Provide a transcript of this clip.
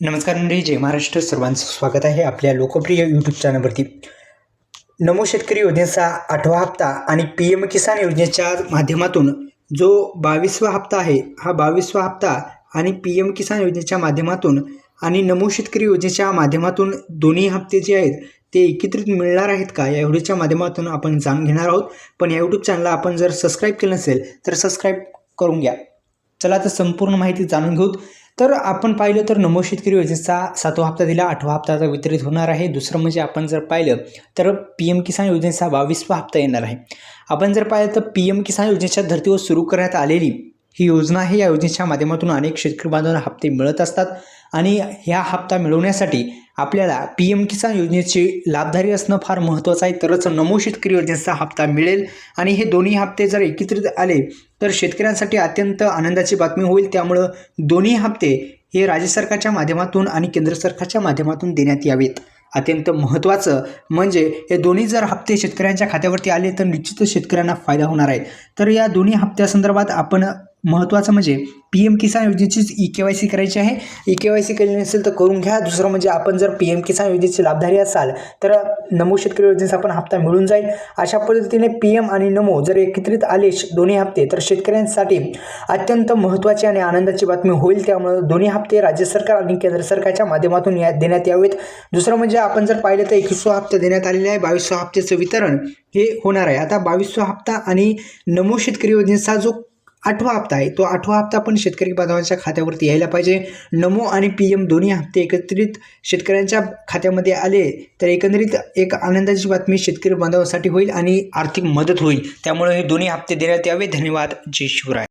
नमस्कार मंडळी, जय महाराष्ट्र. सर्वांचं स्वागत आहे आपल्या लोकप्रिय यूट्यूब चॅनलवरती. नमो शेतकरी योजनेचा 8वा हप्ता आणि PM किसान योजनेच्या माध्यमातून जो 22वा हप्ता आहे, हा 22वा हप्ता आणि PM किसान योजनेच्या माध्यमातून आणि नमो शेतकरी योजनेच्या माध्यमातून दोन्ही हप्ते जे आहेत ते एकत्रित मिळणार आहेत का, या व्हिडिओच्या माध्यमातून आपण जाणून घेणार आहोत. पण या यूट्यूब चॅनलला आपण जर सबस्क्राईब केलं नसेल तर सबस्क्राईब करून घ्या. चला तर संपूर्ण माहिती जाणून घेऊ. तर आपण पाहिलं तर नमो शेतकरी योजनेचा 7वा हप्ता दिला, 8वा हप्ता आता वितरित होणार आहे. दुसरं म्हणजे आपण जर पाहिलं तर PM किसान योजनेचा 22वा हप्ता येणार आहे. आपण जर पाहिलं तर PM किसान योजनेच्या धर्तीवर सुरू करण्यात आलेली ही योजना आहे. या योजनेच्या माध्यमातून अनेक शेतकरी बांधवांना हप्ते मिळत असतात आणि ह्या हप्ता मिळवण्यासाठी आपल्याला PM किसान योजनेचे लाभधारी असणं फार महत्त्वाचं आहे, तरच नमो शेतकरी योजनेचा हप्ता मिळेल. आणि हे दोन्ही हप्ते जर एकत्रित आले तर शेतकऱ्यांसाठी अत्यंत आनंदाची बातमी होईल. त्यामुळं दोन्ही हप्ते हे राज्य सरकारच्या माध्यमातून आणि केंद्र सरकारच्या माध्यमातून देण्यात यावेत. अत्यंत महत्त्वाचं म्हणजे हे दोन्ही जर हप्ते शेतकऱ्यांच्या खात्यावरती आले तर निश्चितच शेतकऱ्यांना फायदा होणार आहे. तर या दोन्ही हप्त्यासंदर्भात आपण महत्त्वाचं म्हणजे PM किसान योजनेचीच EKYC करायची आहे. EKYC केली नसेल तर करून घ्या. दुसरं म्हणजे आपण जर PM किसान योजनेचे लाभधारी असाल तर नमो शेतकरी योजनेचा पण हप्ता मिळून जाईल. अशा पद्धतीने PM आणि नमो जर एकत्रित आले दोन्ही हप्ते तर शेतकऱ्यांसाठी अत्यंत महत्त्वाची आणि आनंदाची बातमी होईल. त्यामुळे दोन्ही हप्ते राज्य सरकार आणि केंद्र सरकारच्या माध्यमातून देण्यात यावेत. दुसरं म्हणजे आपण जर पाहिलं तर 21वा हप्ता देण्यात आलेला आहे. 22वा हप्त्याचं वितरण हे होणार आहे. आता 22वा हप्ता आणि नमो शेतकरी योजनेचा जो 8वा हप्ता आहे, तो 8वा हप्ता पण शेतकरी बांधवांच्या खात्यावरती यायला पाहिजे. नमो आणि PM दोन्ही हप्ते एकत्रित शेतकऱ्यांच्या खात्यामध्ये आले तर एकंदरीत एक आनंदाची बातमी शेतकरी बांधवांसाठी होईल आणि आर्थिक मदत होईल. त्यामुळे हे दोन्ही हप्ते देण्यात यावे. धन्यवाद. जय शिवराय.